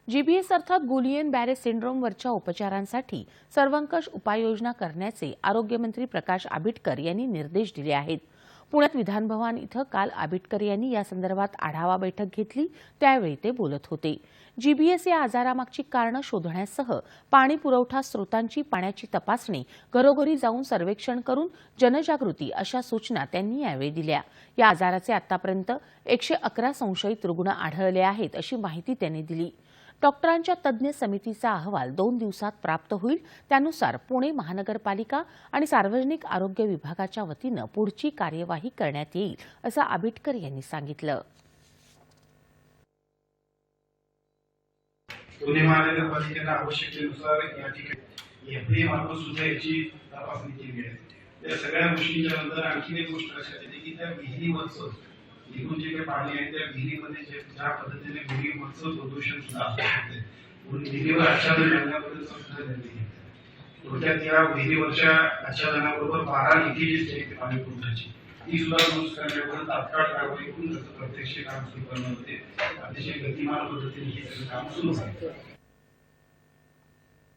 GBS अर्थात गुलियन बॅरे सिंड्रोमवरच्या उपचारांसाठी सर्वंकष उपाययोजना करण्याचे आरोग्यमंत्री प्रकाश आबिटकर यांनी निर्देश दिले आहेत। पुण्यात विधानभवन इथं काल आबिटकर यांनी या संदर्भात आढावा बैठक घेतली, त्यावेळी ते बोलत होते। जीबीएस या आजारामागची कारणं शोधण्यासह पाणी पुरवठा स्रोतांची पाण्याची तपासणी, घरोघरी जाऊन सर्वेक्षण करून जनजागृती अशा सूचना त्यांनी यावेळी दिल्या। या आजाराचे आतापर्यंत 111 संशयित रुग्ण आढळले आहेत अशी माहिती त्यांनी दिली। डॉक्टरांच्या तज्ज्ञ समितीचा अहवाल 2 दिवसात प्राप्त होईल, त्यानुसार पुणे महानगरपालिका आणि सार्वजनिक आरोग्य विभागाच्या वतीनं पुढची कार्यवाही करण्यात येईल असं आबिटकर यांनी सांगितलं। पुणे महानगरपालिकेला आवश्यकतेनुसार या ठिकाणी एफडीए मार्फत सुद्धा याची तपासणी केली आहे। या सगळ्या गोष्टींच्या नंतर आणखी एक गोष्ट लक्षात येते की त्या विहिरीवरचं इथून जे काही पाणी आहे त्या विहिरीमध्ये ज्या पद्धतीने विहिरीवरचं प्रदूषण सुद्धा असू शकते, म्हणून विहिरीवर आच्छादन घालण्याबद्दल सुद्धा निर्णय घेतला। थोडक्यात या विहिरीवरच्या आच्छादनाबरोबर 12 लिकेजेस जे आहेत पाणी पुरवठ्याची ती सुद्धा दुरुस्त करण्याबद्दल तात्काळ कारवाई करून त्याचं प्रत्यक्ष काम सुरू करण्यामध्ये अतिशय गतिमान पद्धतीने हे सगळं काम सुरू आहे।